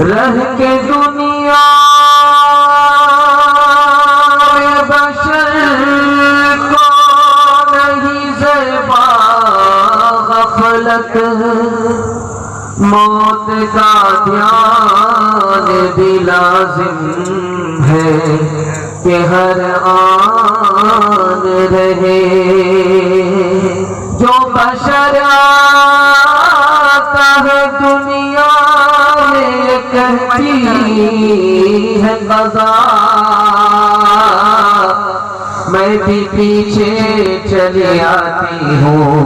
रह के दुनिया में बशर को नहीं ज़ेबा गफलत मौत का ध्यान भी लाजिम है कि हर आन रहे. जो बशर आता है दुनिया में कहती है क़ज़ा मैं भी पीछे चली आती हूँ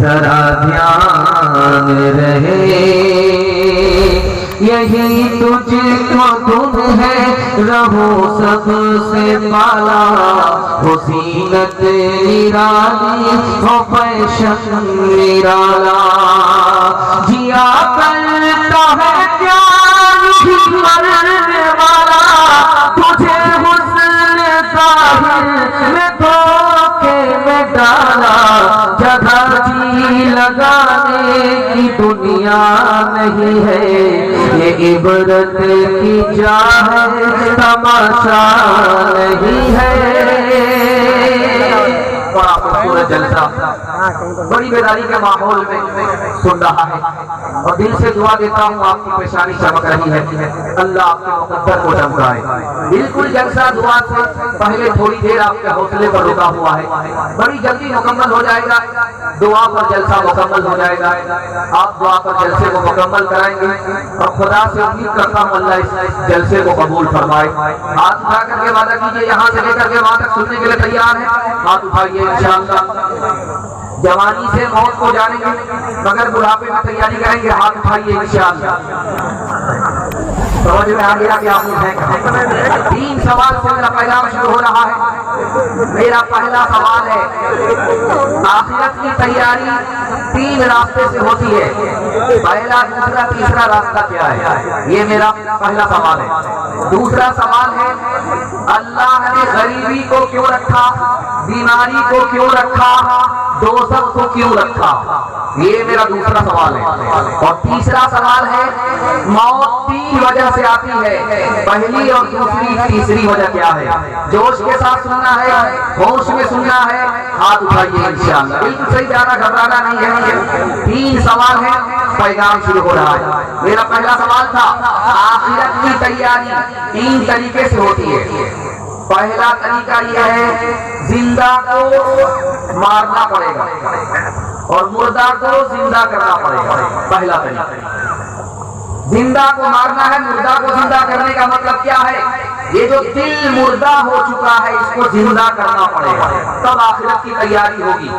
जरा ध्यान रहे. यही तुझको तुम है रहो सबसे पाला हो सीनत निराली हो फैशन निराला. जिया करता है क्या मरने वाला तुझे हुस्न ज़ाहिर में धोखे में डाला. जगह जी लगाने की दुनिया नहीं है ये इबरत की चाह तमाशा नहीं है. जलसा बड़ी बेदारी के माहौल में सुन रहा है और दिल से दुआ देता हूँ आपकी पेशानी चमक रही है. अल्लाह आपके मुकद्दर को चमकाए. बिल्कुल जलसा दुआ से पहले थोड़ी देर आपके हौसले पर रुका हुआ है. बड़ी जल्दी मुकम्मल हो जाएगा. दुआ पर जलसा मुकम्मल हो जाएगा. आप दुआ पर जलसे को मुकम्मल कराएंगे और खुदा से उम्मीद करता हूँ अल्लाह इस जलसे को कबूल फरमाए. हाथ उठा करके वादा कीजिए यहाँ से लेकर के वहां तक सुनने के लिए तैयार है. हाथ उठाइए. इंशाअल्लाह जवानी से मौत को जानेंगे मगर बुढ़ापे में तैयारी करेंगे. हाथ उठाइए. इंशाअल्लाह समझ में आ गया कि आपने है. 3 सवाल से मेरा पैगाम शुरू हो रहा है. मेरा पहला सवाल है आखिरत की तैयारी 3 रास्ते से होती है. पहला दूसरा तीसरा रास्ता क्या है? ये मेरा पहला सवाल है. दूसरा सवाल है अल्लाह ने गरीबी को क्यों रखा, बीमारी को क्यों रखा, दोज़ख को क्यों रखा? ये मेरा दूसरा सवाल है. और तीसरा सवाल है मौत 3 वजह से आती है. पहली और दूसरी तीसरी वजह क्या है? जोश के साथ सुनना है, होश में सुनना है. हाथ उठाइए. इंशाअल्लाह बिल्कुल सही जा रहा, घबराना नहीं है. 3 सवाल है. पैगाम शुरू हो रहा है. मेरा पहला सवाल था आखिरत की तैयारी 3 तरीके से होती है. पहला तरीका यह है जिंदा को मारना पड़ेगा और मुर्दा को जिंदा करना पड़ेगा. पहला तरीका जिंदा को मारना है, मुर्दा को जिंदा करने का मतलब क्या है? ये जो दिल मुर्दा हो चुका है इसको जिंदा करना पड़ेगा तब आखिरत की तैयारी होगी.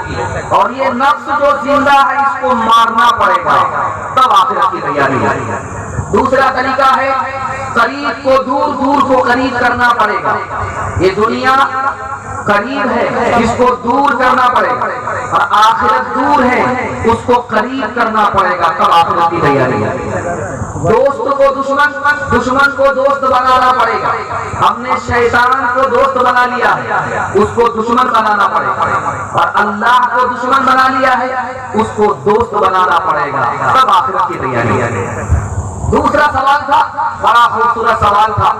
और ये नफ्स जो जिंदा है इसको मारना पड़ेगा तब आखिरत की तैयारी होगी. दूसरा तरीका है करीब को दूर, दूर को करीब करना पड़ेगा। ये दुनिया करीब है, इसको दूर करना पड़ेगा, और आखिरत दूर है, उसको करीब करना पड़ेगा, तब आखिरत की तैयारी है। दोस्त को दुश्मन, दुश्मन को दोस्त बनाना पड़ेगा। हमने शैतान को दोस्त बना लिया है, उसको दुश्मन बनाना पड़ेगा, और अल्लाह को दुश्मन बना लिया है, उसको दोस्त बनाना पड़ेगा, तब आखिरत की तैयारी है। दूसरा सवाल था, बड़ा खूबसूरत सवाल था,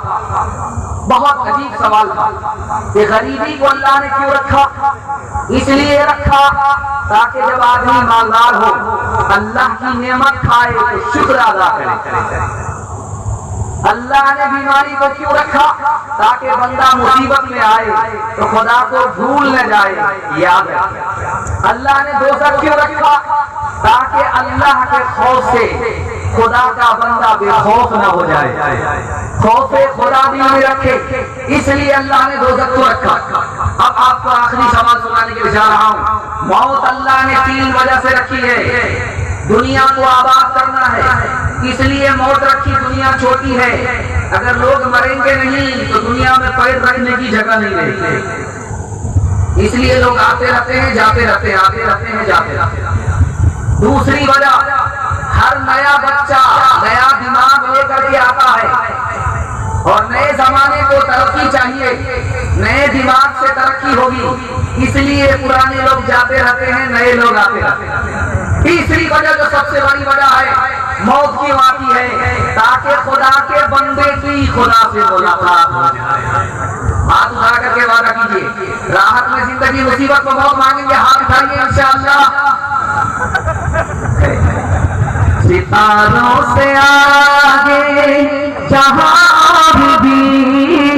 बहुत अजीब सवाल था कि गरीबी को अल्लाह ने क्यों रखा? इसलिए रखा ताकि जब आदमी मालदार हो, अल्लाह की नेमत खाए तो शुक्र अदा करे। अल्लाह ने बीमारी को क्यों रखा? ताकि बंदा मुसीबत में आए तो खुदा को भूल न जाए, याद रखे। अल्लाह ने दोज़ख क्यों रखा? ताकि अल्लाह के खौफ से खुदा का बंदा बेखौफ न हो जाए, खौफे खुदा दिल में रखे, इसलिए अल्लाह ने दोज़ख को रखा। अब आपको आखिरी सवाल सुनाने के लिए जा रहा हूँ। मौत अल्लाह ने 3 वजह से रखी है। दुनिया को आबाद करना है, इसलिए मौत रखी। दुनिया छोटी है, अगर लोग मरेंगे नहीं तो दुनिया में पैर रखने की जगह नहीं रहेगी, इसलिए लोग आते रहते हैं, जाते रहते हैं, आते रहते हैं, जाते रहते हैं। दूसरी वजह, हर नया बच्चा नया दिमाग लेकर के आता है, और नए जमाने को तरक्की चाहिए, नए दिमाग से तरक्की होगी, इसलिए पुराने लोग जाते रहते हैं, नए लोग आते रहते हैं। तीसरी वजह जो सबसे बड़ी वजह है, मौत क्यों आती है? ताकि खुदा के बंदे की खुदा से मुलाकात हो जाए। हाथ उठा करके वादा कीजिए, राहत में जिंदगी, मुसीबत में मौत मांगेंगे, हाथ उठाइए इंशाअल्लाह। सितारों से आगे जहां भी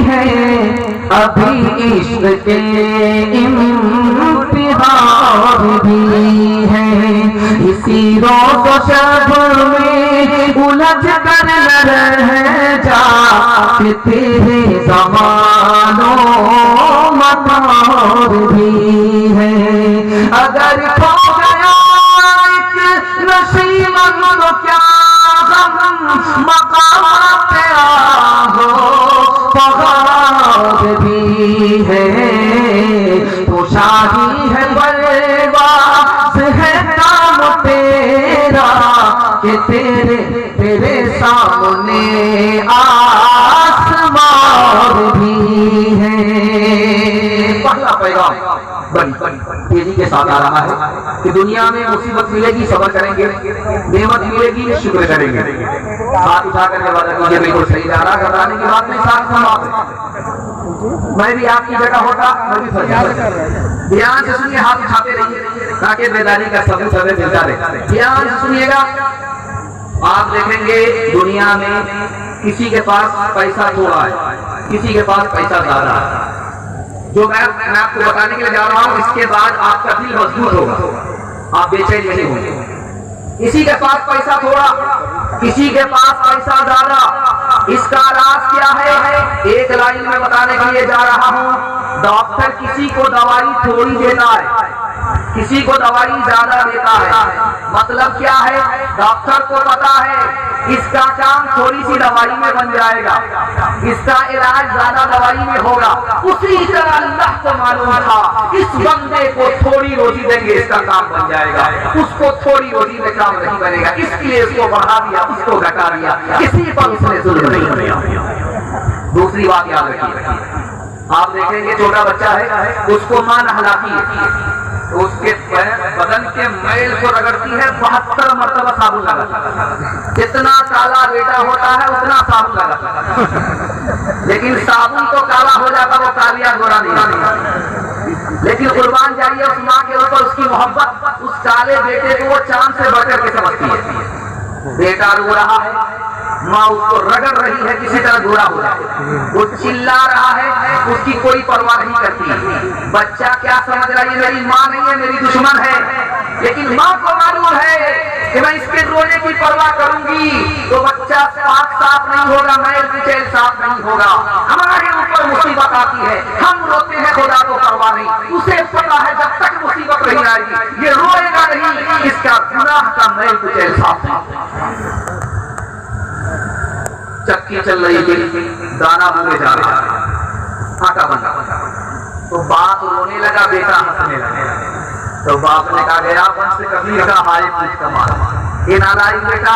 है, अभी इश्क के इम्तिहान भी है। इसी रोज़ शब में उलझ कर रह जा कि तेरे ज़मानो मकार भी है। अगर खो गया एक नसीमन तो क्या गम, मकाम पे हो पगार भी है। तो शाही है बर्बाद है काम तेरा कि तेरे सामने आसमान भी है। पहला पैगाम बड़ी तेजी के साथ आ रहा है कि दुनिया में मुसीबत मिलेगी, सब्र करेंगे, नेमत मिलेगी, शुक्र करेंगे। हाथ उठा करके वादा कीजिए, बिल्कुल सही जा रहा, घबराने की बात नहीं, साथ समाप्त। मैं भी आपकी जगह होता, मैं भी ध्यान से सुनिए, हाथ उठाते रहिए ताकि बेदारी का सबूत हमें मिलता रहे। ध्यान से सुनिएगा, आप देखेंगे दुनिया में किसी के पास पैसा थोड़ा है, किसी के पास पैसा ज्यादा है। जो मैं आपको बताने के लिए जा रहा हूँ, इसके बाद आपका दिल मजबूत होगा, आप बेचैन नहीं होंगे। किसी के पास पैसा थोड़ा, किसी के पास पैसा ज्यादा, इसका राज क्या है? एक लाइन में बताने के लिए जा रहा हूँ। डॉक्टर किसी को दवाई थोड़ी देता है, किसी को दवाई ज्यादा देता है। मतलब क्या है? डॉक्टर को पता है इसका काम थोड़ी सी दवाई में बन जाएगा, इसका इलाज ज्यादा दवाई में होगा। उसी तरह अल्लाह को मालूम था इस बंदे को थोड़ी रोटी देंगे, इसका काम बन जाएगा, उसको थोड़ी रोटी में काम नहीं बनेगा, इसलिए उसको बढ़ा दिया, उसको घटा दिया, किसी पर उसने जुल्म नहीं किया। दूसरी बात याद रखिए, आप देखेंगे छोटा बच्चा है, उसको मां नहलाती है तो उसके बदन के मैल को रगड़ती है, 72 मरतबा साबुन लगाती। जितना काला बेटा होता है उतना साबुन लगाता, लेकिन साबुन तो काला हो जाता, वो कालिया गोरा नहीं। लेकिन कुर्बान जाइए उस माँ के ऊपर, उसकी मोहब्बत उस काले बेटे को वो चांद से बढ़कर के समझती है। बेटा रो रहा है, माँ उसको रगड़ रही है, किसी तरह गोरा हो जाए, वो चिल्ला रहा है, उसकी कोई परवाह नहीं करती। बच्चा क्या समझ रहा है? मेरी माँ नहीं है, मेरी दुश्मन है। लेकिन माँ को मालूम है कि मैं इसके रोने की परवाह करूंगी तो बच्चा पाक साफ नहीं होगा, मैल कुचैल साफ नहीं होगा, हमारे ऊपर मुसीबत आती है, हम रोते हैं, खुदा को परवाह नहीं। उसे पता है जब तक मुसीबत नहीं आएगी ये रोएगा नहीं, इसका गुनाह का मैल कुचैल साफ नहीं। चक्की चल रही थी, दाना मुंह जा रहा, आटा बना। तो बाप रोने लगा, बेटा हंसने लगा। तो बाप ने कहा गया वंश कभी लगा हाय पूछ कमाल, ये नालायक बेटा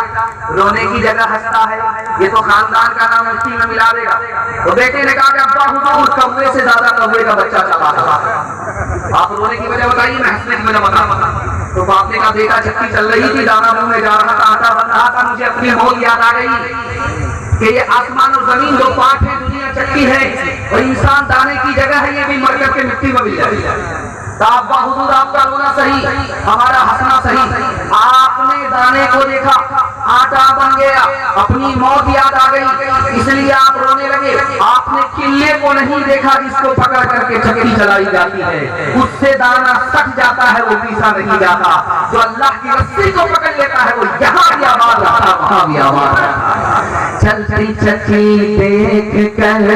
रोने की जगह हंसता है, ये तो खानदान का नाम मिट्टी में मिला देगा। तो बेटे ने कहा कि अब्बा हुजूर कौवे से ज्यादा कौवे का बच्चा चला था। आप रोने की वजह बताइए, मैं हंसने की वजह बता। तो बाप ने कहा बेटा चक्की चल रही थी, दाना मुंह में जा रहा था, आटा बन रहा था, मुझे अपनी मौत याद आ गई कि ये आसमान और जमीन दो पार्ट है, दुनिया चक्की है और इंसान दाने की जगह है, ये भी मर करके मिट्टी में मिल जाएगी। अब्बा हुजूर आपका रोना सही, हमारा हंसना सही। आपने दाने को देखा, आटा बन गया, अपनी मौत याद आ गई, इसलिए आप रोने लगे। आपने किले को नहीं देखा जिसको पकड़ करके चक्की चलाई जाती है, उससे दाना सट जाता है, वो पीसा नहीं जाता। जो अल्लाह की रस्सी को पकड़ लेता है वो यहाँ भी आवाज आता, वहां भी आवाज। चलती चक्की देख कर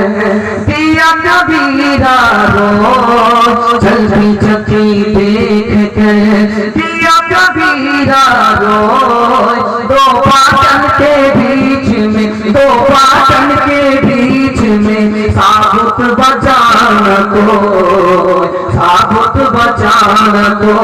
दिया कबीरा रोज, चलती चक्की देख कर दिया कबीरा रोज। दो पाटन के बीच में, दो पाटन के बीच में साबुत बजान को, साबुत बजान को।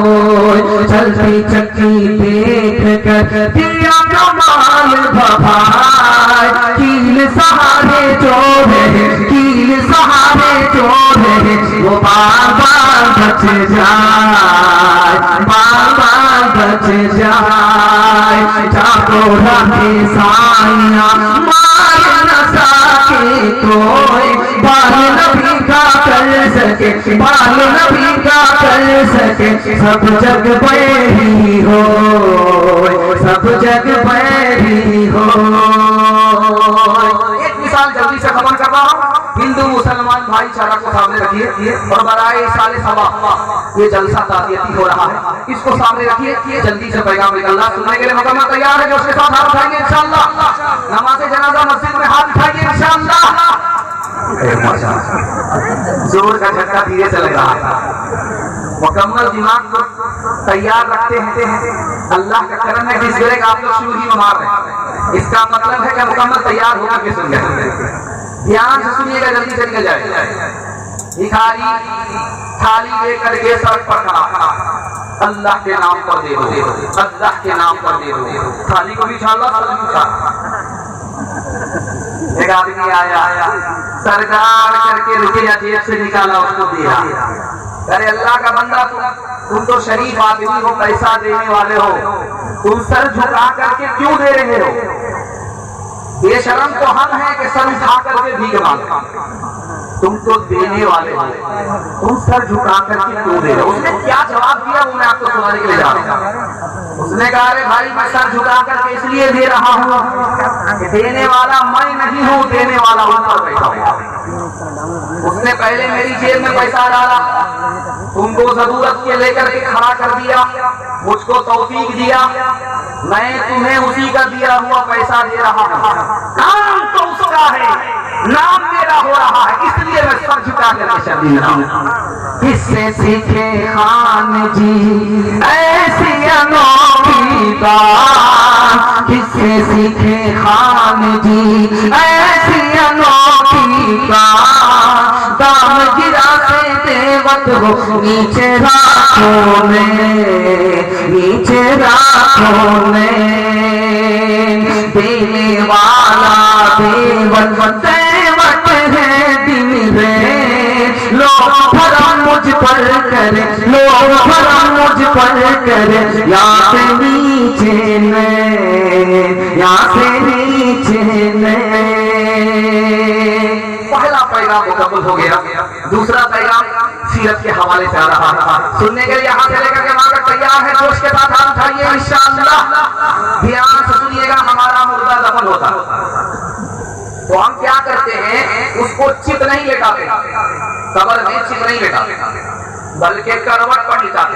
चलती चक्की देख कर दिया कमाल भभाए, कील सहारे जो है, कील सहारे जो है, वो बार बार बच जाए, बार बार बच जाए। जागो रहे साइया मार न सके कोई, बाल नबी का कर सके, बाल नबी का कर सके। सब जग बैरी हो, सब जग बैरी हो। एक मिसाल जल्दी से खबर कर रहा हूँ, हिंदू मुसलमान भाईचारा को सामने रखिए और बराए साले सवा ये जलसा ताज़ियती हो रहा है, इसको सामने रखिए। जल्दी से पैगाम निकलना, सुनने के लिए मुकम्मल तैयार है जो उसके साथ हाथ उठाएंगे इंशाअल्लाह। नमाज़े जनाजा मस्जिद में हाथ उठाएंगे इंशाअल्लाह। जोर का झटका धीरे चल रहा है, मुकम्मल दिमाग को तैयार रखते हैं। अल्लाह का करम है, जिस गिरे आप लोग शुरू ही में मार रहे हैं, इसका मतलब है कि मुकम्मल तैयार होकर के सुन गए। ध्यान से सुनिएगा, जल्दी से निकल जाए। भिखारी थाली लेकर के सड़क पर खड़ा, अल्लाह के नाम पर दे दो, अल्लाह के नाम पर दे दो। थाली को भी उछाला, सर भी उछाला। एक आदमी आया, सरकार करके रुपया जेब से निकाला, उसको दिया। अरे अल्लाह का बंदा, तुम तो शरीफ आदमी हो, पैसा देने वाले हो, तुम सर झुका करके क्यों दे रहे हो? बेशरम तो हम हैं कि सर उठा करके भीख मांगते, तुम तो देने वाले हो, तुम सर झुका करके क्यों दे रहे हो? उसने क्या जवाब दिया वो मैं आपको सुनाने के लिए जा रहा हूँ। उसने कहा अरे भाई मैं सर झुका करके इसलिए दे रहा हूँ कि देने वाला मैं नहीं हूँ, देने वाला ऊपर बैठा हुआ। उसने पहले मेरी जेब में पैसा डाला, तुमको जरूरत के लेकर के खड़ा कर दिया, मुझको तौफीक दिया, मैं तुम्हें उसी का दिया हुआ पैसा दे रहा हूँ। काम तो उसका है, नाम मेरा हो रहा है, इसलिए मैं सर झुका करके चल रहा हूँ। किससे सीखे खान जी ऐसी अनोखी बात, किससे सीखे खान जी ऐसी अनोखी बात। दाम गिरा से देवत हो नीचे राखों में, नीचे राखों में। देने वाला देवत देवत है दिन रे, लोग भरम मुझ पर करे, लोग भरम मुझ पर करे। यहाँ से नीचे ने, यहाँ से नीचे ने। पहला पैगाम मुकम्मल हो गया, दूसरा पैगाम सीरत के हवाले से आ रहा है। सुनने के लिए यहाँ से लेकर के वहां तैयार है, जोश के साथ हाथ उठाइए इंशाअल्लाह। ध्यान से सुनिएगा, हमारा मुर्दा दफन होता तो हम क्या करते हैं, उसको चित नहीं लेटाते, कब्र में चित नहीं लेटाते, बल्कि करवट पर लिटाते,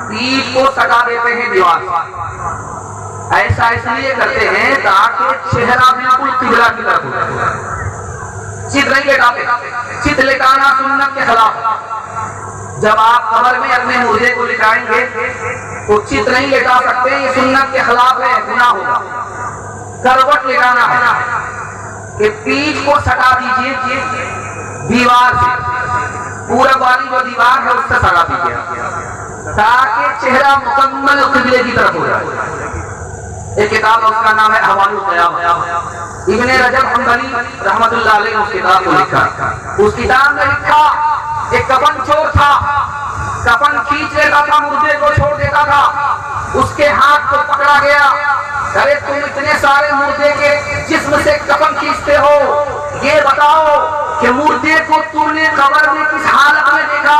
पीठ को सटा देते हैं दीवार से। ऐसा इसलिए करते हैं ताकि चेहरा बिल्कुल किबला की तरफ हो। चित नहीं लेटाते, चित लेटाना सुन्नत के खिलाफ। जब आप कब्र में अपने मुर्दे को लिटाएंगे तो चित नहीं लेटा सकते, ये सुन्नत के खिलाफ है, गुनाह होगा। करवट लेटाना है, कि पीठ को सटा दीजिए दीवार से, पूरब वाली जो दीवार है उससे सटा दीजिए, ताकि चेहरा मुकम्मल किबले की तरफ हो जाए। एक किताब है उसका नाम है हवालुल क़यामह। इब्ने रजब हम्बली रहमतुल्लाह अलैह उस किताब को लिखा। उस किताब में लिखा एक कफन चोर था, कफन खींच लेता था, मुर्दे को छोड़ देता था, उसके हाथ को पकड़ा गया। अरे तुम इतने सारे मुर्दे के जिस्म से कफन खींचते हो, ये बताओ कि मुर्दे को तुमने कब्र में किस हालत में देखा,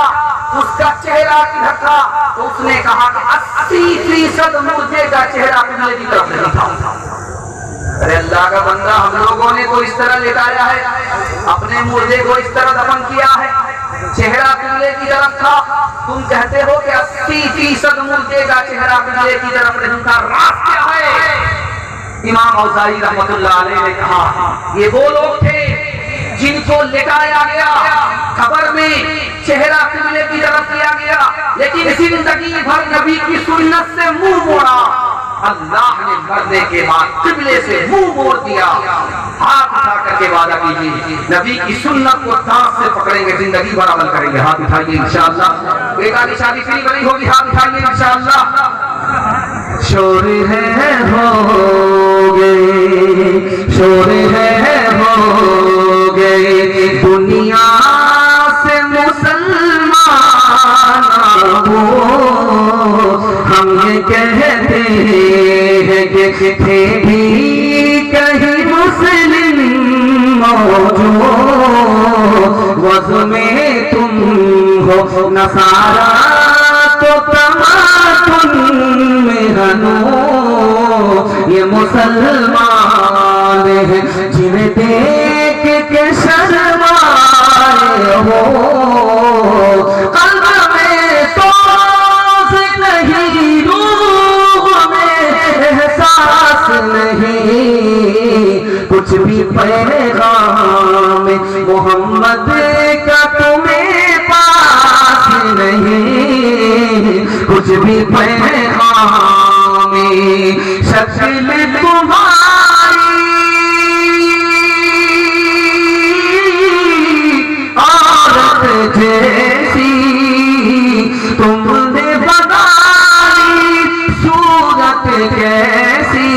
उसका चेहरा किधर था? तो उसने कहा कि 80% मुर्दे का चेहरा किबले की तरफ नहीं था। अरे अल्लाह का बंदा, हम लोगों ने तो इस तरह लेटाया है, अपने मुर्दे को इस तरह दफन किया है, चेहरा किबले की तरफ था। तुम कहते हो कि 80% मुर्दे का चेहरा किबले की तरफ नहीं था, राज क्या है? इमाम औज़ाई रहमतुल्लाह अलैह ने कहा ये वो लोग थे जिनको लेटाया गया, खबर में चेहरा किबले की तरफ किया गया, लेकिन जिंदगी भर नबी की सुन्नत से मुंह मोड़ा। अल्लाह ने मरने के बाद किबले से मुंह मोड़ दिया। हाथ उठा करके वादा कीजिए, नबी की सुन्नत को दांत से पकड़ेंगे, जिंदगी भर अमल करेंगे। हाथ उठाइए इंशाअल्लाह। बेटा की शादी फ्री बनी होगी, हाथ उठाइए इंशाअल्लाह। शोर है होगे, शोर है होगे, दुनिया से मुसलमान हो। हम ये कहते हैं कि थे भी कहीं मुस्लिम मौजूद, वज़ में तुम हो नसारा तो तमाकुन में हनो। ये मुसलमान हैं जिन्हें देख के शर्माए हो, कल्ब में तो नहीं, रूह में एहसास नहीं, कुछ भी पैगाम मोहम्मद का तुम्हें पास नहीं, कुछ भी पैगाम शक्ल तुम्हारी औरत जैसी, तुमने बनाई सूरत कैसी,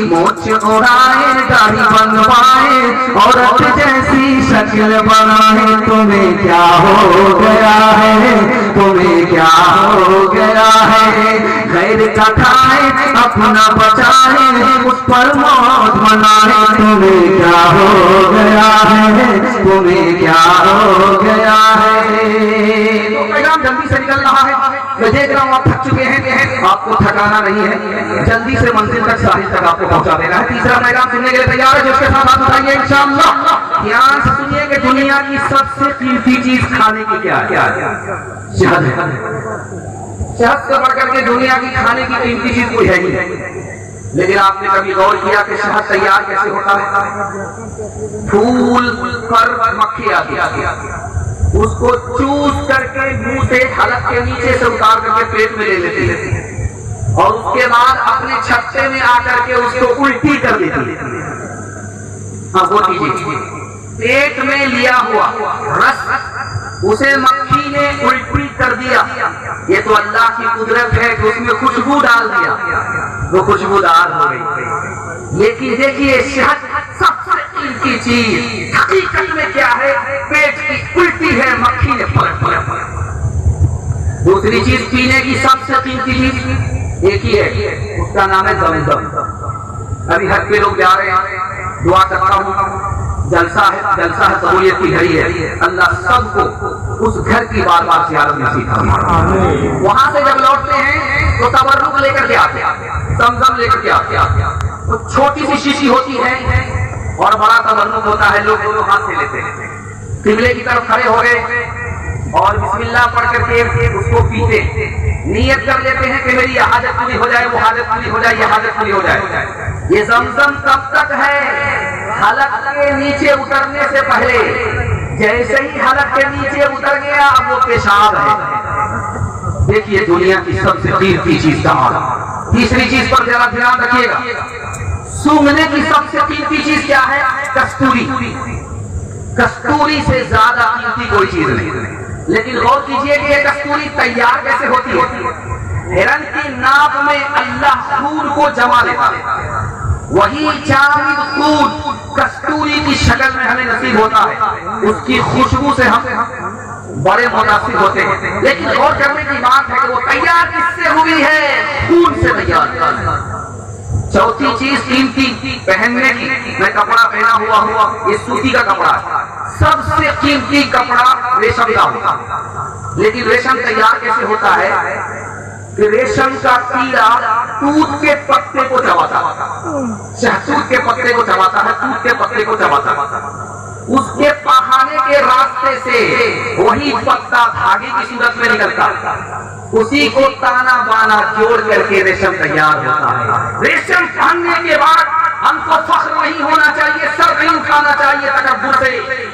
मोच उड़ाए दाढ़ी बनवाए औरत जैसी शक्ल बनाए। तुम्हें क्या हो गया है, तुम्हें क्या हो गया है? गैर का खाए अपना बचाए, उस पर मौत मनाए। तुम्हें क्या हो गया है, तुम्हें क्या हो गया है? तो पैगाम जल्दी से निकल रहा है। मैं देख रहा हूँ आप थक चुके हैं, आपको थकाना नहीं है, जल्दी से मंजिल तक, साहिल तक आपको पहुंचा देना है। तीसरा पैगाम सुनने के लिए तैयार है? जिसके साथ हाथ उठाइए इंशाअल्लाह। ध्यान से सुनिए कि दुनिया की सबसे कीमती चीज खाने की क्या है? शहद है। शहद से बढ़कर के दुनिया की खाने की कीमती चीज कोई है नहीं। लेकिन आपने कभी गौर किया कि शहद तैयार कैसे होता है? फूल पर मक्खी आती है, उसको चूस करके मुंह से हलक के नीचे से उतार करके पेट में ले लेती है, और उसके बाद अपने छत्ते में आकर के उसको उल्टी कर देती है। हाँ वो कीजिए, पेट में लिया हुआ रस उसे मक्खी ने उल्टी कर दिया। ये तो अल्लाह की कुदरत है कि उसमें खुशबू डाल दिया, वो खुशबूदार हो गई। लेकिन देखिए शहद सबसे कीमती चीज हकीकत में क्या है? पेट की उल्टी है, मक्खी ने पलट। दूसरी चीज पीने की सबसे कीमती चीज एक ही है, उसका नाम है ज़मज़म। अभी हज पे लोग जा रहे हैं, दुआ करता हूँ, जलसा है कबूलियत की घड़ी है। अल्लाह सबको उस घर की बार बार ज़ियारत नसीब फरमाए। वहां से जब लौटते हैं तो तबर्रुक लेकर के आते हैं, ज़मज़म लेकर के आते हैं। तो छोटी सी शीशी होती है और बड़ा तबर्रुक होता है, लोग दोनों हाथ से लेते हैं, किबले की तरफ खड़े हो गए और बिस्मिल्लाह पढ़ करके उसको पीते, नियत कर लेते हैं कि मेरी ये हाजत पूरी हो जाए, वो हाजत पूरी हो जाए, ये हाजत पूरी हो जाए। ये ज़मज़म कब तक है? हलक के नीचे उतरने से पहले। जैसे ही हलक के नीचे उतर गया अब वो पेशाब है। देखिए दुनिया की सबसे कीमती चीज का। तीसरी चीज पर जरा ध्यान रखिएगा, सूंघने की सबसे कीमती चीज क्या है? कस्तूरी। कस्तूरी से ज्यादा कीमती कोई चीज नहीं। लेकिन गौर कीजिए कि ये कस्तूरी तैयार कैसे होती है? हिरन की नाभ में अल्लाह खून को जमा लेता है, वही जामिद खून कस्तूरी की शक्ल में हमें नसीब होता है। उसकी खुशबू से हम बड़े मुतासिर होते हैं। लेकिन गौर करने की बात है कि वो तैयार किससे हुई है? खून से तैयार। चौथी चीज कीमती पहनने की, मैं कपड़ा पहना हुआ ये सूती का कपड़ा है। सबसे कीमती कपड़ा रेशम का होता है। लेकिन रेशम तैयार कैसे होता है कि रेशम का कीड़ा तूत के पत्ते को चबाता है, शहतूत के पत्ते को चबाता है, तूत के पत्ते को चबाता है। उसके पखाने के रास्ते से वही पत्ता धागे की सूरत में निकलता है। उसी को ताना बाना जोड़ करके रेशम तैयार होता है। रेशम पहनने के बाद हमको फख्र नहीं होना चाहिए, सर नहीं उठाना चाहिए तकब्बुर से,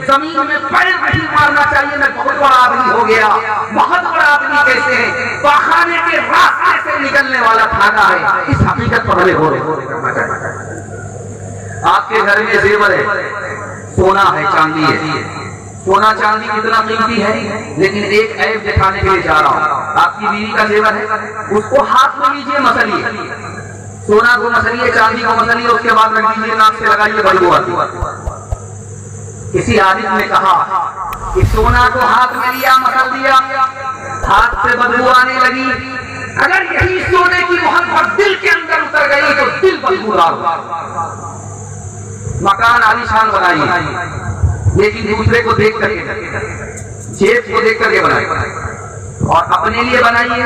जमीन में पैर नहीं मारना चाहिए मैं बहुत बड़ा आदमी हो गया। बहुत बड़ा आदमी कैसे है? पखाने के रास्ते से निकलने वाला धागा है। इस हकीकत पर हमें गौर करना चाहिए। आपके घर में जेवर है, सोना है, चांदी है। सोना चांदी कितना कीमती है, लेकिन एक ऐब दिखाने के लिए जा रहा हूँ। आपकी बीवी का जेवर है, उसको हाथ में लीजिए, मसलिए, सोना को मसलिए, चांदी को मसलिए, उसके बाद रख दीजिए, नाक से लगाइए, बदबू आती। किसी आलिम ने कहा कि सोना को हाथ में लिया, मसल दिया, हाथ से बदबू आने लगी। अगर यही सोने की मोहब्बत दिल के अंदर उतर गई तो दिल बदबूदार होगा। मकान आलीशान बनाइए, लेकिन दूसरे को देख करके, जेब को देख करके बनाइए। और अपने लिए बनाइए,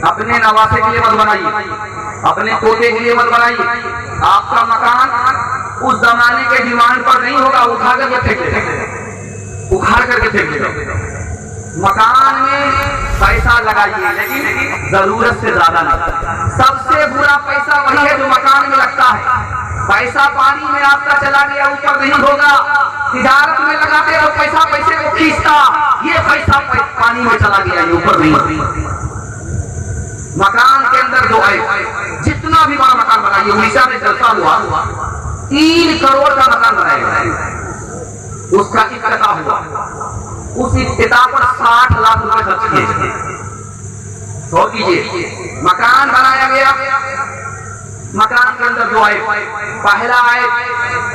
अपने नवासे के लिए मत बनाइए, अपने पोते के लिए मत बनाइए। आपका मकान उस जमाने के डिमांड पर नहीं होगा, उठा करके फेंक देगा, उखाड़ करके फेंक देगा। मकान में पैसा लगाइए, लेकिन जरूरत से ज्यादा नहीं। सबसे बुरा पैसा वही है जो मकान में लगता है। पैसा पानी में आपका चला गया, ऊपर नहीं होगा। तिजारत में लगाते रहो पैसा, पैसे को खींचता, ये पैसा पानी में चला गया, ये ऊपर नहीं। मकान के अंदर जो है, जितना भी बड़ा मकान बनाइए, उड़ीसा में चलता हुआ 3 करोड़ का मकान बनाएगा, उसका इफ्तिताह हुआ, उस इफ्तिताह पर 60 लाख रुपए खर्च किए। तो कीजिए, मकान बनाया गया, मकान के अंदर जो आए, पहला आए,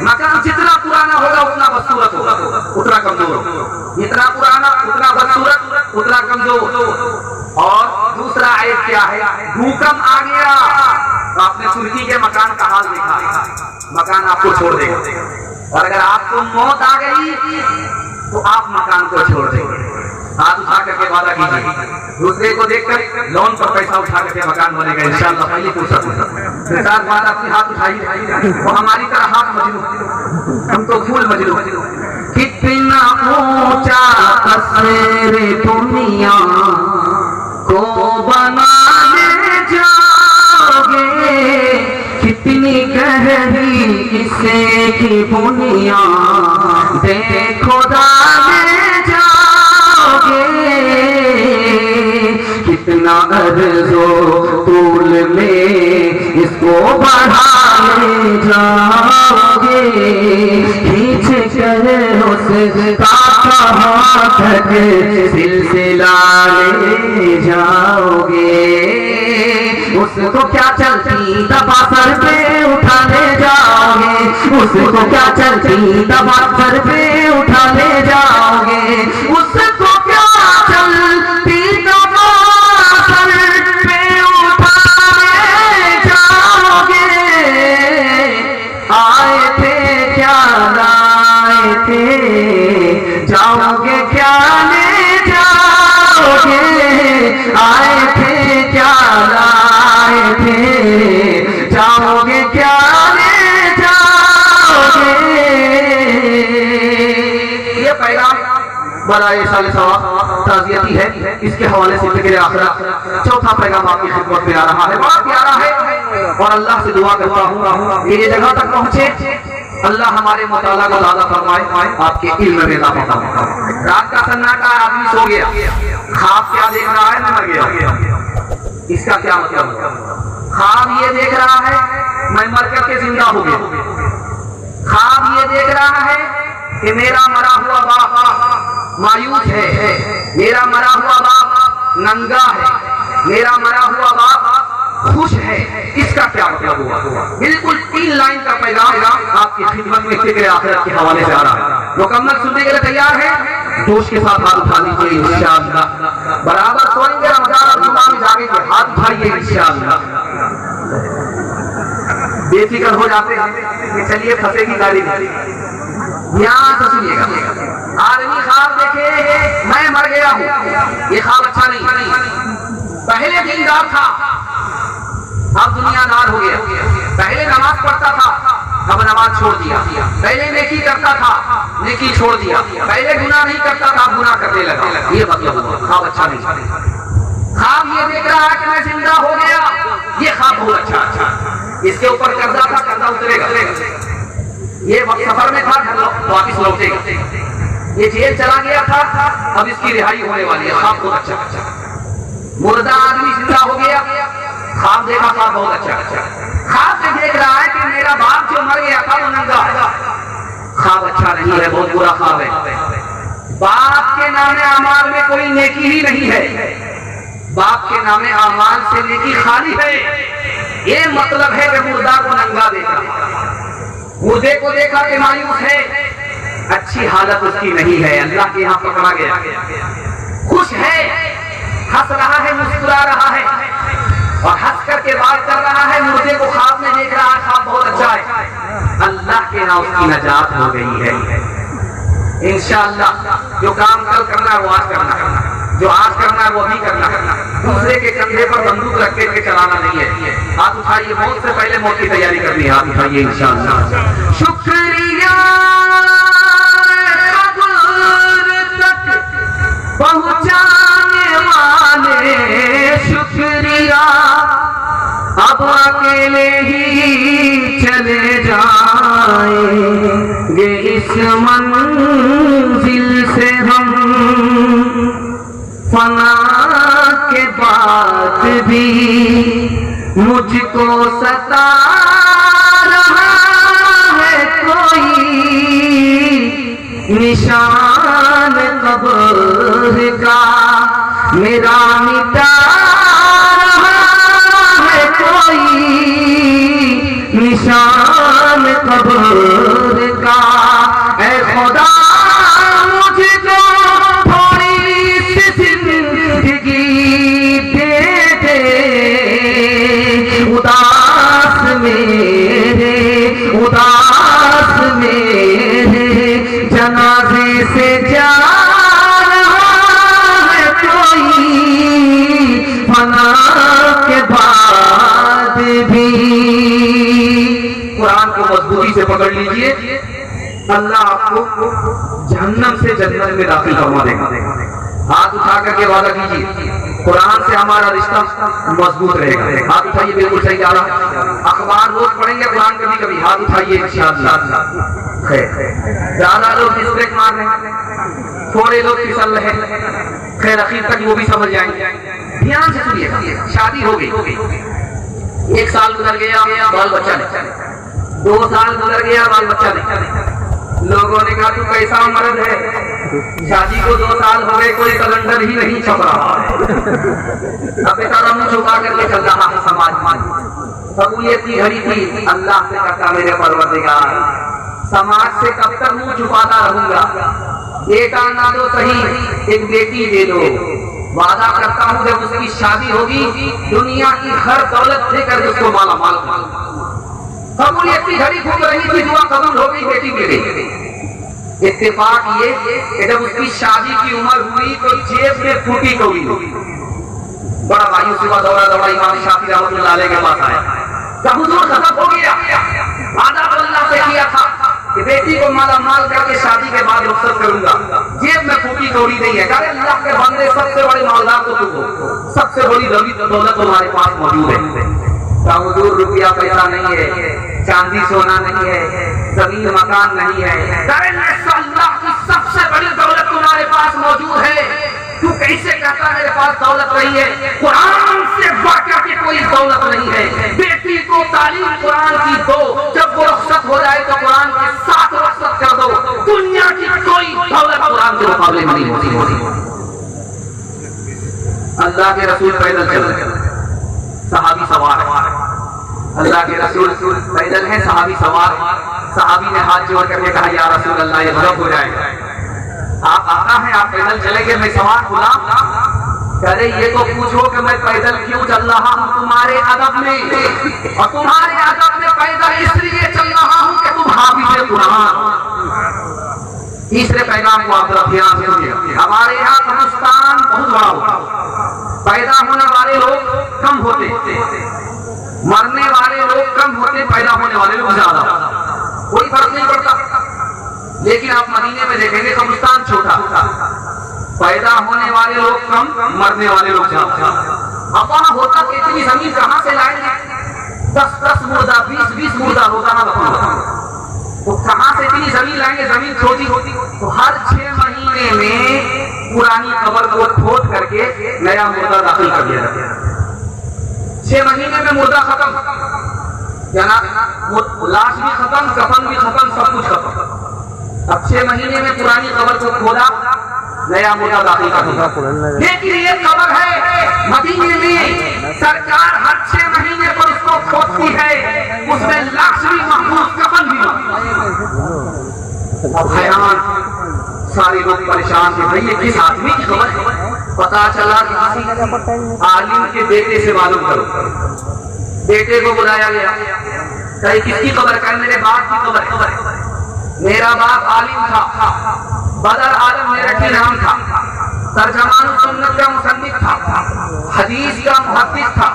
मकान जितना पुराना होगा उतना बदसूरत होगा, उतना कमजोर होगा। जितना पुराना उतना बदसूरत, उतना कमजोर। और दूसरा आए क्या है? भूकंप आ गया, तो आपने तुर्की के मकान का हाल देखा, मकान आपको छोड़ देगा। और अगर आपको मौत आ गई तो आप मकान को छोड़ देंगे। हाथ उठा करके वादा कीजिए, दूसरे को देखकर लोन पर पैसा उठा करके मकान बनेगा इंशाअल्लाह। पहली फुर्सत में बात अपनी हाथ उठाइए, वो हमारी तरह हाथ मजलू, हम तो फूल मजलू। कितना ऊंचा तस्वीर दुनिया को बनाने जाओगे, कितनी गहरी इसे की बुनिया देखो दाने जाओगे, कितना अर्ज़ो तूल में इसको बढ़ाने जाओगे, खींच कर उसका हाथ सिलसिला ले जाओगे। उसको क्या चलती दबा सर पे उठाने जाओगे, उसको क्या चलती दबा सर पे उठाने जाओगे, उसको क्या चलती दबा सर पे उठाने जाओगे। आए थे क्या लाए थे, जाओगे क्या ले जाओगे, आए थे क्या लाए थे, जाओगे क्या ले जाओगे। ये पैगाम बड़ा साल सवा ताज़ियती है, इसके हवाले से फिक्र आखिरत। चौथा पैगाम आपकी खिदमत में आ रहा है, बड़ा प्यारा है, और अल्लाह से दुआ करता हूँ ये जगह तक पहुंचे, अल्लाह हमारे मुताला को ज़्यादा फरमाए, आपके इल्म में इज़ाफ़ा फरमाए। रात का सन्नाटा, आदमी सो गया, ख्वाब क्या देख रहा है? मैं मर गया। इसका क्या मतलब? ख्वाब ये देख रहा है मैं मर करके जिंदा हो गया। ख्वाब ये देख रहा है कि मेरा मरा हुआ बाप मायूस है, मेरा मरा हुआ बाप नंगा है, मेरा मरा हुआ बाप खुश है। इसका क्या मतलब हुआ? बिल्कुल 3 लाइन का पैगाम आपकी खिदमत में फिक्र आखिरत के हवाले से आ रहा है। मुकम्मल सुनने के लिए तैयार है? जोश के साथ हाथ उठा लीजिए इंशाअल्लाह। बराबर सोएंगे, रमजान और जुमा में जागेंगे, हाथ उठाइए इंशाअल्लाह। बेफिक्र हो जाते हैं कि चलिए फंसेगी गाड़ी में। यहाँ से सुनिएगा, आदमी ख्वाब देखे मैं मर गया हूँ, ये ख्वाब अच्छा नहीं। पहले दीनदार था, अब दुनियादार हो गया। पहले नमाज पढ़ता था, अब नमाज छोड़ दिया। पहले नेकी करता था, नेकी छोड़ दिया। पहले गुनाह नहीं करता था, अब गुनाह करने लगा। ये मतलब हुआ ख्वाब अच्छा नहीं। ख्वाब ये देख रहा है कि मैं जिंदा हो गया, ये ख्वाब बहुत अच्छा। इसके ऊपर कर्जा था, कर्जा उतरेगा। ये सफर में था, वापिस लौटेगा। ये जेल चला गया था, अब इसकी रिहाई होने वाली है। ख्वाब बहुत अच्छा। मुर्दा आदमी जिंदा हो गया, ख्वाब देखा, ख्वाब बहुत अच्छा। ख्वाब से देख रहा है कि मेरा बाप जो मर गया था वो नंगा है। ख्वाब अच्छा नहीं है, बहुत बुरा ख्वाब है। बाप के नामे अमाल में कोई नेकी ही नहीं है, बाप के नामे अमाल से नेकी खाली है। ये मतलब है कि मुर्दा को नंगा देखा, मुर्दे को देखा कि मायूस है, अच्छी हालत उसकी नहीं है, अल्लाह के यहाँ पकड़ा गया। खुश है, हंस रहा है, मुस्कुरा रहा है और हंस करके बात कर रहा है। मुर्दे को ख्वाब में देख रहा है, ख्वाब बहुत अच्छा है। अल्लाह के यहाँ उसकी नजात हो गई है। इंशाअल्लाह जो काम कल करना है वो आज करना, जो आज करना है वो अभी करना। दूसरे के कंधे पर बंदूक रख के चलाना नहीं है। हाथ उठाइए, मौत से पहले मौत की तैयारी करनी है। हाथ उठाइए इंशाअल्लाह। शुक्रिया पहुंचाने वाले, शुक्रिया अब अकेले ही चले जाएंगे इस मंजिल से हम। फना के बाद भी मुझको सता रहा है कोई, निशान कब्र का मेरा मिटा रहा है कोई, निशान कब्र का। ऐ खुदा मुझको थोड़ी सी जिंदगी दे दे, उदास मेरे जनाजे से जा रहा है कोई, फना के बाद भी। कुरान को मजबूती से पकड़ लीजिए, अल्लाह आपको जहन्नम से जन्नत में दाखिल करवा देगा। हाथ उठा करके वादा कीजिए, कुरान से हमारा रिश्ता मजबूत रहेगा। हाथ उठाइए, बिल्कुल सही जा रहा। अखबार रोज पढ़ेंगे, कुरान कभी कभी। हाथ उठाइए इंशाअल्लाह। ज्यादा लोग मिस्टेक मार रहे हैं, थोड़े लोग फिसल रहे हैं, खैर आखिर तक वो भी समझ जाएंगे। ध्यान से सुनिए, शादी हो गई, 1 साल गुजर गया, बाल बच्चा नहीं, 2 साल गुजर गया, बाल बच्चा नहीं। लोगों ने कहा तू कैसा मर्द है, शादी को 2 साल हो गए, कोई कैलेंडर ही नहीं छप रहा है। अब बेचारा मुंह छुपा करके चल रहा है समाज। कबूलियत की घड़ी थी, अल्लाह से कहता मेरे परवरदिगार, समाज से कब तक मुंह छुपाता रहूंगा, बेटा ना दो सही एक बेटी दे दो। वादा करता हूँ जब उसकी शादी होगी दुनिया की हर दौलत देकर उसको माला माल। कबूलियत की घड़ी घूम रही थी, दुआ कबूल हो गई, बेटी मिल गई। इत्तेफाक ये कि जब उसकी शादी की उम्र हुई तो जेब में फूटी कौड़ी। बड़ा मायूस हुआ, दौड़ा दौड़ा इमाम शाफी रहमतुल्लाह अलैह के पास आया, हुजूर खत्म हो गया, वादा तो अल्लाह से किया था कि बेटी को माला माल करके शादी के बाद रुखसत करूंगा, जेब में फूटी कौड़ी नहीं है। अरे अल्लाह के बंदे, सबसे बड़े मालदार तो तुम हो, सबसे बड़ी दौलत तुम्हारे पास मौजूद है। हुजूर रुपया पैसा नहीं है, चांदी सोना नहीं है, जमीन मकान नहीं है, अल्लाह की सबसे बड़ी दौलत तुम्हारे पास मौजूद है। तू कैसे कहता मेरे पास दौलत नहीं है? कुरान से वाक़या की कोई दौलत नहीं है। बेटी बेटी को तालीम कुरान की दो, जब वो रुखसत हो जाए तो कुरान के साथ रुखसत कर दो। दुनिया की कोई दौलत कुरान के मुकाबले में नहीं होती। अल्लाह के रसूल पैदल चल रहे, सहाबी सवार है। अल्लाह के रसूल पैदल हैं, सहाबी सवार। सहाबी ने हाथ जोड़ करके कहा, या रसूल अल्लाह, ये गजब हो जाएगा। आप आका हैं, आप पैदल चलेंगे, मैं सवार गुलाम। अरे ये तो पूछो कि मैं पैदल क्यों चल रहा हूँ तुम्हारे अदब में, और तुम्हारे अदब में पैदल इसलिए चल रहा हूँ कि तुम हाफिज़ कुरान। तीसरे पैगाम को आप ध्यान देंगे। हमारे यहाँ हिंदुस्तान बहुत बड़ा होता, पैदा होने वाले लोग कम होते, मरने वाले लोग कम होते, पैदा होने वाले लोग ज्यादा। कोई फर्क नहीं पड़ता। लेकिन आप मदीने में देखेंगे कब्रिस्तान छोटा, पैदा होने वाले लोग कम, मरने वाले लोग ज्यादा। अब वहां होता कि इतनी जमीन कहां से लाएंगे? 10-10 मुर्दा, 20-20 मुर्दा रोजाना दफन होता, तो कहां से इतनी जमीन लाएंगे? जमीन छोटी होती तो हर 6 महीने में पुरानी कब्र को खोद करके नया मुर्दा दाखिल कर दिया जाता है। 6 महीने में मुर्दा खत्म, लाश भी खत्म, कफन भी खत्म, सब कुछ खत्म। अब 6 महीने में पुरानी कब्र को खोदा, नया मुर्दा दाखिल कर दिया। लेकिन ये कब्र है मदीने में, सरकार हर 6 महीने पर उसको खोदती है, उसमें लाश भी महफूज, कफन भी महफूज। अब हैरान सारे लोग परेशान थे, भाई ये किस आदमी की खबर है? पता चला किसी आलिम के बेटे से मालूम करो। बेटे को बुलाया गया, कहीं किसकी खबर? कर मेरे बाप की खबर। मेरा बाप आलिम था, बदर आलम मेरठी नाम था, तर्जमान सुन्नत का मुसन्निफ था, हदीस का मुहद्दिस था,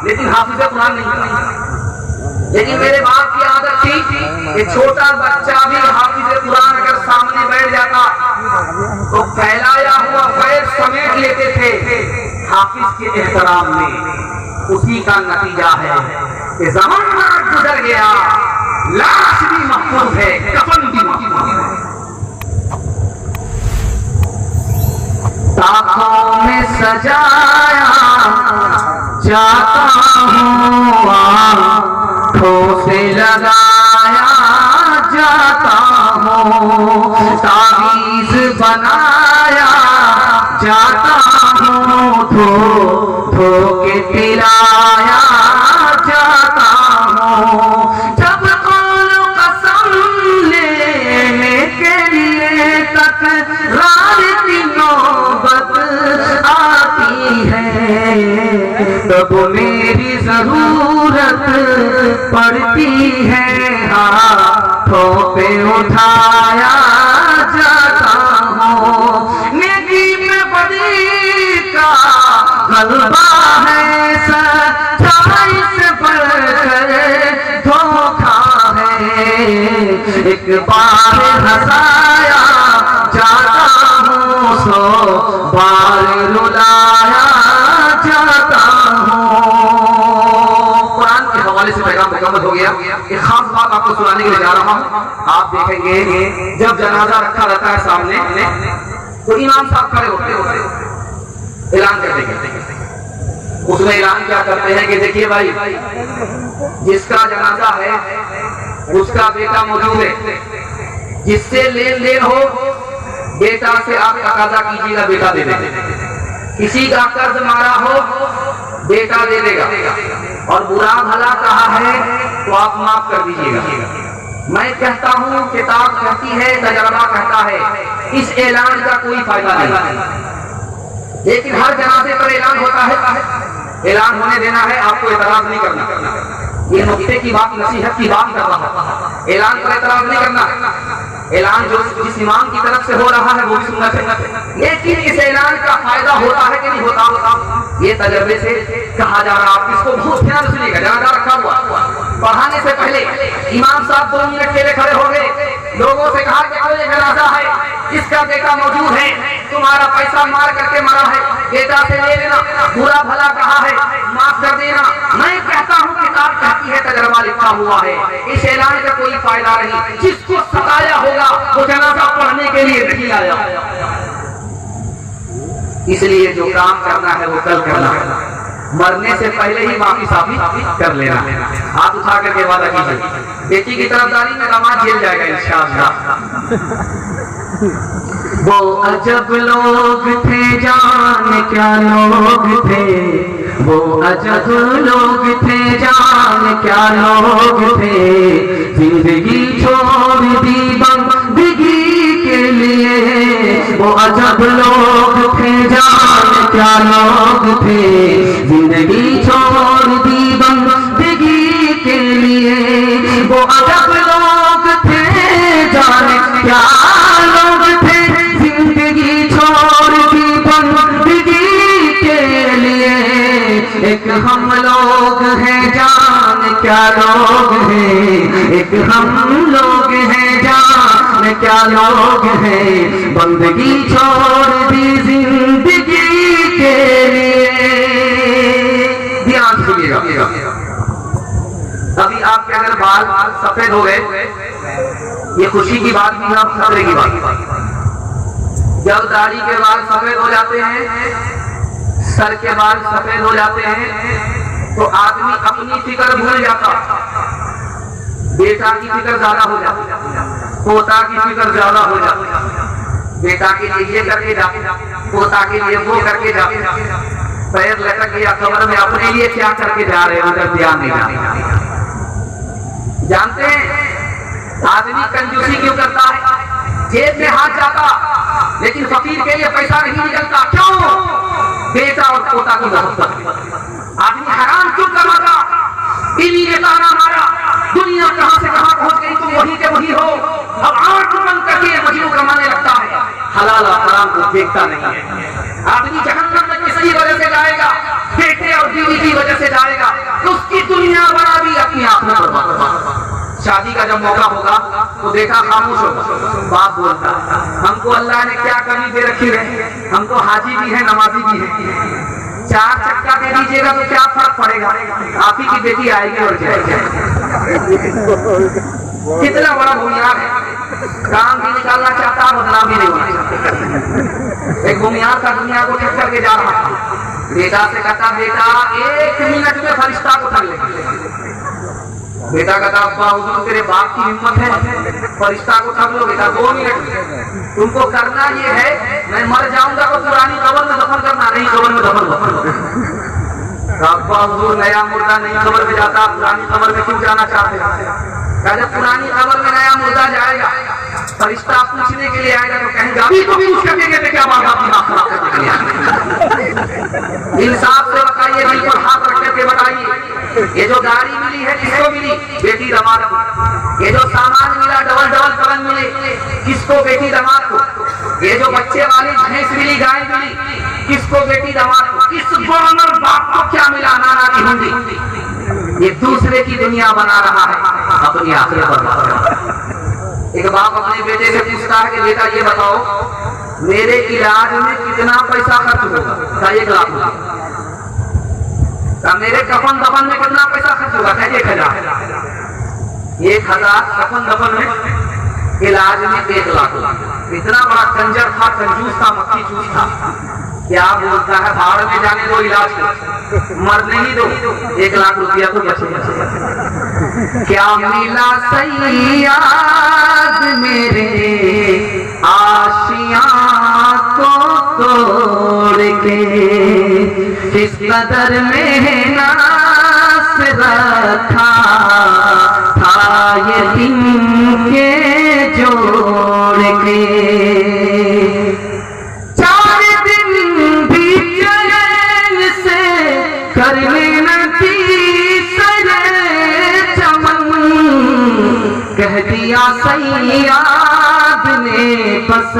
लेकिन हाफिज़ कुरान नहीं था। लेकिन मेरे बाप की आदत थी कि छोटा बच्चा भी हाफिज़ कुरान अगर सामने बैठ जाता तो फैलाया हुआ पैर समेट लेते थे हाफिज के एहतराम में। उसी का नतीजा है कि ज़माना गुजर गया, लाश भी महफूज है, कफन भी महफूज है। ताकों में सजाया जाता हूँ, आँखों से लगाया जाता हूँ, तावीज़ बनाया जाता हूँ, धो धो के पिलाया जाता हूँ। जब कौन कसम लेने के लिए तकरार की नौबत आती है, तब मेरी जरूरत पड़ती है, हाथों पे उठाया जाता हूँ। नेकी में बड़ी का गलबा है, सच्चाई से बढ़कर धोखा है। एक बार हंसाया जाता हूँ, 100 बार रुलाया जाता हूँ। कुरान के हवाले से पैगाम मुकम्मल हो गया। एक खास बात आपको सुनाने के लिए जा रहा हूँ। आप देखेंगे जब जनाजा रखा रहता है सामने, तो इमाम साहब खड़े होते ऐलान करते हैं। उसमें ऐलान क्या करते हैं कि देखिए भाई, जिसका जनाजा है उसका बेटा मौजूद है, जिससे लेन देन हो बेटा से आप तकाजा कीजिएगा, बेटा दे देगा। किसी का कर्ज मारा हो बेटा दे देगा, और बुरा भला कहा है तो आप माफ कर दीजिएगा। मैं कहता हूँ, किताब कहती है, तजर्बा कहता है, इस ऐलान का कोई फायदा नहीं। लेकिन हर जनाजे पर ऐलान होता है, ऐलान होने देना है, आपको एतराज नहीं करना। ये नुक्ते की बात, नसीहत की बात कर रहा है। ऐलान पर एतराज नहीं करना। ऐलान जो जिस इमाम की तरफ से हो रहा है वो भी सुन्नत है, लेकिन इस ऐलान का फायदा होता है कि नहीं होता? ये तजर्बे से कहा जा रहा है। आप इसको बहुत ध्यान से सुनिएगा। जनाजा रखा हुआ, पढ़ाने से पहले इमाम साहब 2 मिनट के लिए खड़े हो गए, लोगों से कहा कि कोई जनाजा है, इसका बेटा मौजूद है, तुम्हारा पैसा मार करके मरा है, बेटा से ले लेना, बुरा भला कहा है, माफ कर देना। मैं कहता हूँ, किताब कहती है, तजर्बा लिखा हुआ है, इस ऐलान का कोई फायदा नहीं। जिसको सताया होगा वो जनाजा पढ़ने के लिए नहीं आया। इसलिए जो काम करना है वो कल करना है। मरने से पहले ही माफी साफी कर लेना। हाथ उठा करके वादा कीजिए, बेटी की तरफदारी में दामाद जेल जाएगा इंशाअल्लाह। वो अजब लोग थे जाने क्या लोग थे, वो अजब लोग थे जाने क्या लोग थे, जिंदगी छोड़ दी बंदगी के लिए। वो अजब लोग थे जाने क्या लोग थे, जिंदगी छोड़ दी बंदगी के लिए। वो अजब लोग थे जाने क्या लोग थे, जिंदगी छोड़ दी बंदगी के लिए। एक हम लोग हैं जान क्या लोग हैं, एक हम लोग हैं जान क्या लोग हैं, बंदगी छोड़ दी जिंदगी के लिए। ध्यान सुनिएगा, अभी आपके अगर बाल सफेद हो गए, ये खुशी की बात नहीं है, खतरे की बात। जब दाढ़ी के बाल सफेद हो जाते हैं, सर के बाल सफेद हो जाते हैं, तो आदमी अपनी फिक्र भूल जाता, बेटा की फिक्र ज्यादा हो जाती, पोता की फिक्र ज्यादा हो जाती। बेटा के लिए ये करके जाते, पोता के लिए वो करके जाते, पैर लटक गया कमर में, अपने लिए क्या करके जा रहे हैं उधर ध्यान नहीं जाते। जानते हैं आदमी कंजूसी क्यों करता है? जेब में हाथ जाता लेकिन फकीर के लिए पैसा नहीं निकलता। क्यों? बेटा और पोता की मोहब्बत। आदमी हराम क्यों कमाता? बीवी ने ताना मारा, दुनिया कहां से कहां पहुंच गई, तुम वही के वही हो। अब आंख बंद करके मजनू कमाने लगता है, हलाल और हराम को देखता नहीं है। आदमी जहन्नम में किसकी वजह से जाएगा? बेटे और बीवी की वजह से जाएगा। तो उसकी दुनिया बना दी, अपनी आंखों पर बर्बाद। शादी का जब मौका होगा तो बेटा खामोश होगा, बाप बोलता हमको अल्लाह ने क्या कमी दे रखी है, हम तो हाजी भी है नमाजी भी है, 4 चक्का दे दीजिएगा तो क्या फर्क पड़ेगा, आप ही की बेटी आएगी और जाएगी। कितना बड़ा बुनियाद है, काम भी निकालना चाहता, बदनाम भी नहीं होना। एक बुनियाद का दुनिया को ठक करके जा रहा था, बेटा से कहता बेटा 1 मिनट में फरिश्ता को ठग लेगा। बेटा कहता अब्बा हुजूर तेरे बाप की हिम्मत है, फरिश्ता को ठग लो। बेटा 2 मिनट तुमको करना ये है, मैं मर जाऊंगा तो पुरानी कब्र में दफन करना, नहीं कब्र में दफन दफन। अब्बा हुजूर नया मुर्दा नहीं कब्र में जाता, पुरानी कब्र में क्यों जाना चाहते? जब पुरानी कब्र में नया मुर्दा जाएगा, फरिश्ता पूछने के लिए आएगा तो कहेंगे अभी तो भी उसका देंगे क्या बात आपकी हाथ खराब करने के लिए। इंसाफ से बताइए, बिल्कुल हाथ रख करके बताइए। ये जो गाड़ी मिली है किसको मिली? बेटी दामाद को। ये जो सामान मिला डबल डबल पलंग मिले किसको? बेटी दामाद को। ये जो बच्चे वाली भैंस मिली, गाय मिली किसको? बेटी दामाद को। इस गवर्नर बाप को क्या मिला? नाना की हुंडी। ये दूसरे की दुनिया बना रहा है, अपनी आखिरत बर्बाद कर रहा है। एक बाप अपने बेटे से पूछता है कि बेटा ये बताओ मेरे इलाज में कितना पैसा खर्च होगा? 1 लाख रुपया। मेरे कफन दफन में कितना पैसा खर्च होगा? 1,000। 1,000 कफन दफन में, इलाज में 1 लाख। इतना बड़ा कंजर था, कंजूस था, मक्खी चूस था। क्या बोलता है भाड़ में जाने दो इलाज को, मरने ही दो, 1 लाख रुपया तो बचे। क्या मिला सैयाद मेरे आशियां को तोड़ के, किस कदर मेहनत रखा था यतीम के जोड़ के। 4 दिन भी चैन से करने न दी सरे चमन, कह दिया सैयाद ने बस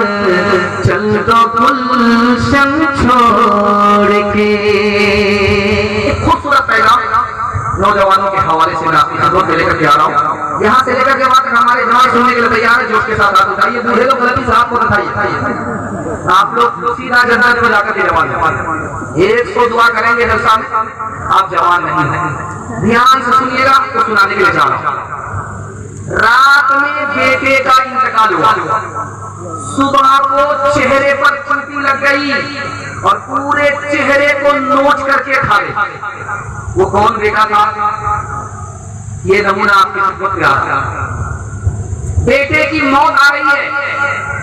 चल दो गुलशन छोड़ के। खूबसूरत पैगाम नौजवानों के हवाले से मैं आपकी खिदमत में लेकर के आ रहा हूँ। यहाँ से लेकर के वहाँ तक हमारे जवान सुनने के लिए तैयार है, जोश के साथ हाथ उठाइए। बूढ़े लोग गलती से आपको बताइए, आप लोग सीधा जन्नत में जाकर के जवान 100 दुआ करेंगे जलसा में, आप जवान नहीं है। ध्यान से सुनिएगा, आपको सुनाने के लिए जा रहा हूँ। रात में बेटे का इंतकाल हुआ, सुबह को चेहरे पर चोटी लग गई, और पूरे चेहरे को नोच करके खा ले। वो कौन बेटा था? ये नमूना आपकी खिदमत में आ रहा है। बेटे की मौत आ रही है,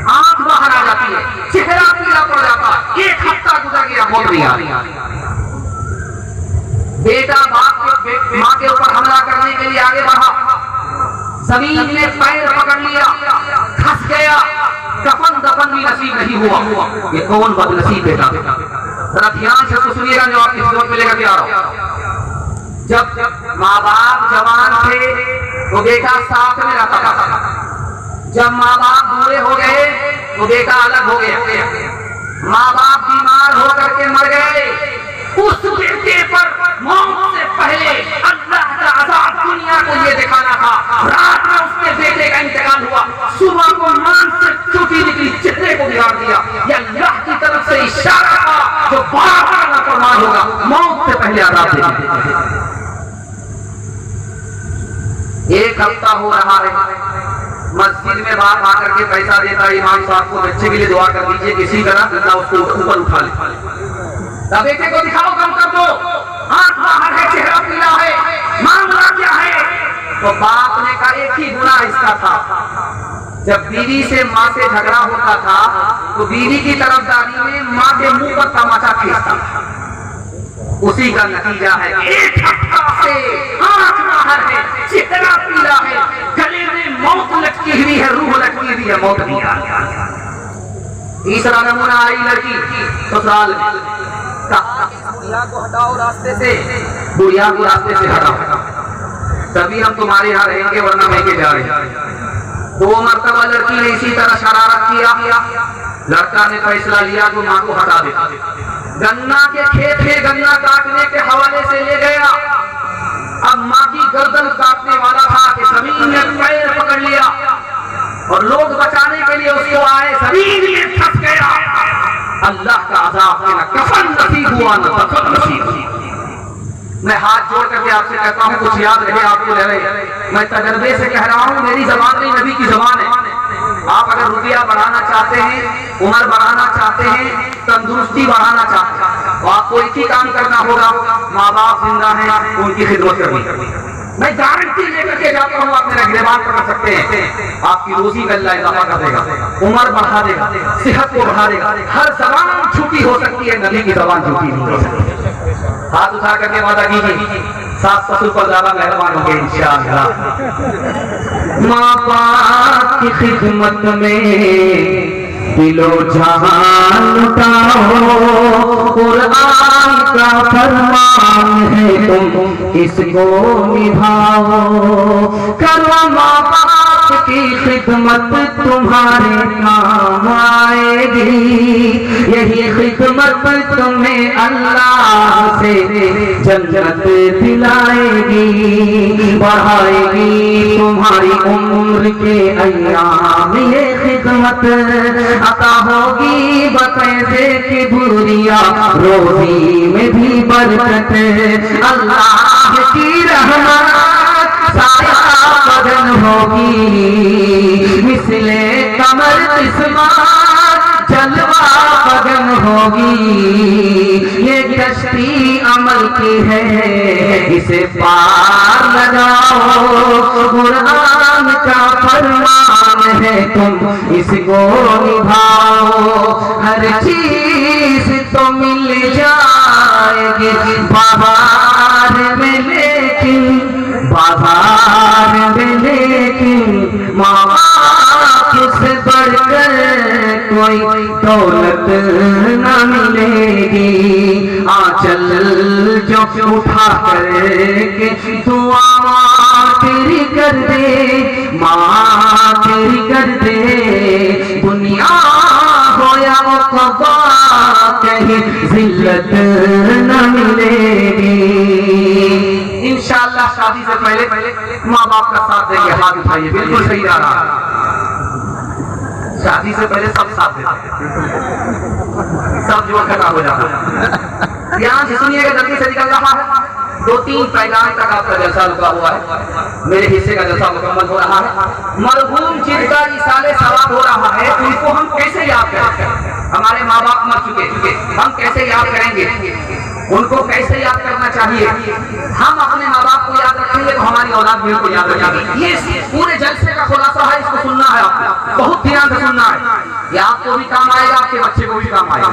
आंख बाहर आ जाती है, चेहरा पीला पड़ जाता है, 1 हफ्ता गुजर गया, मौत नहीं आ रही। बेटा मां के ऊपर हमला करने के लिए आगे बढ़ा, जमीन में पैर पकड़ लिया, खस गया, कफन दफन भी नसीब नहीं हुआ। ये कौन बदनसीब बेटा? जरा ध्यान से तो सुनिएगा जो आपकी खिदमत में लेकर के आ रहा हूं। जब माँ बाप जवान थे तो बेटा साथ में रहता था, जब माँ बाप बूढ़े हो गए तो बेटा अलग हो गया। माँ बाप बीमार होकर के मर गए, उस बेटे पर मौत से पहले अल्लाह का अज़ाब दुनिया को ये दिखाना था। रात में उसके बेटे का इंतकाल हुआ, सुबह को मान से चोटी निकली, चेहरे को बिगाड़ दिया। ये अल्लाह की तरफ से इशारा था, जो बार-बार नाफरमान होगा मौत से पहले अज़ाब देगा। 1 हफ्ता हो रहा है, मस्जिद में बाप आकर के पैसा देता है इमाम साहब को, बच्चे के लिए दुआ कर दीजिए, किसी तरह अल्लाह उसको ऊपर उठा ले। बेटे को दिखाओ, कम कर दो, आंख बाहर है, चेहरा पीला है, मामला क्या है? तो बाप ने कहा एक ही गुनाह इसका था, जब बीवी से माँ से झगड़ा होता था तो बीवी की तरफदारी में माँ के मुंह पर तमाचा खींचता, उसी का नतीजा है 1 हफ्ता से आंख बाहर है, चेहरा पीला है, गले में मौत लटकी हुई है, रूह लटकी हुई है, मौत नहीं आ रही। तीसरा नमूना आई लड़की ससुराल में, बुढ़िया को हटाओ रास्ते से, बुढ़िया को रास्ते से हटाओ, तभी हम तुम्हारे यहाँ रहेंगे, वरना महके जा रहे हैं। 2 मरतबा लड़की ने इसी तरह शरारत किया, लड़का ने फैसला लिया तो माँ को हटा दे। गन्ना के खेत में गन्ना काटने के हवाले से ले गया, अब माँ की गर्दन काटने वाला था कि जमीन में पैर पकड़ लिया और लोग बचाने के लिए उसको आए, जमीन में फंस गया। अल्लाह का अज़ाब है, न कफन नसीब हुआ न दफन नसीब हुआ। मैं हाथ जोड़ करके आपसे कहता हूँ, कुछ याद रहे आपको रहे, मैं तजर्बे से कह रहा हूँ, मेरी जबान नहीं नबी की जबान है। आप अगर रुपया बढ़ाना चाहते हैं, उम्र बढ़ाना चाहते हैं, तंदुरुस्ती बढ़ाना चाहते हैं, तो आपको एक ही काम करना होगा, माँ बाप जिंदा हैं उनकी खिदमत करनी। मैं गारंटी लेकर के जाता हूँ, आप मेरा गिरबान कर सकते हैं, आपकी रोजी में अल्लाह इजाफा कर देगा, उम्र बढ़ा देगा, सेहत को बढ़ा देगा। हर जबान झूठी हो सकती है, नबी की जबान झूठी नहीं हो सकती। हाथ उठा करके वादा कीजिए, सास ससुर पर ज्यादा मेहरबान होंगे इंशाअल्लाह। माँ बाप की खिदमत में दिलो जहान लुटाओ, कुरान का फरमान है तुम इसको निभाओ। करो माँ बाप की खिदमत तुम्हारे काम आएगी, यही खिदमत तुम्हें अल्लाह से जन्नत दिलाएगी, बढ़ाएगी तुम्हारी उम्र के अय्याम। ये खिदमत अता होगी बपैसे की बुरिया, रोजी में भी बरकत, अल्लाह की रहमत साया बदन होगी, मिसले कमर किस्मत जलवा बदन होगी। ये कश्ती अमल की है, इसे पार लगाओ, कुरान का फरमान है तुम इसको निभाओ। हर चीज तो मिल जाएगी बाजार में, लेकिन बाजार में लेकिन माँ बाप से बढ़कर कोई दौलत न मिलेगी। आंचल जो उठा करके दुआ तेरी कर दे, माँ तेरी कर दे, दुनिया हो या उक़बा कहीं जिल्लत न मिलेगी। इंशाअल्लाह शादी से पहले माँ बाप का साथ देंगे, हाथ उठाइए, बिल्कुल सही आ रहा है। शादी से पहले सब साथ देते, सब जो इकट्ठा हो जाता है। ध्यान से सुनिएगा, जल्दी से निकल रहा है, 2-3 पैगाम तक आपका जलसा रुका हुआ है, मेरे हिस्से का जलसा मुकम्मल हो रहा है। मरहूम जिनका इसाले सवाब हो रहा है, उनको हम कैसे याद करें? हमारे माँ बाप मर चुके, हम कैसे याद करेंगे, उनको कैसे याद करना चाहिए। हम अपने माँ बाप को याद रखेंगे तो हमारी औलाद भी उनको याद रखेगी। ये पूरे जलसे का खुलासा है, इसको सुनना है आपको, बहुत ध्यान से सुनना है। ये आपको भी काम आएगा, आपके बच्चे को भी काम आएगा।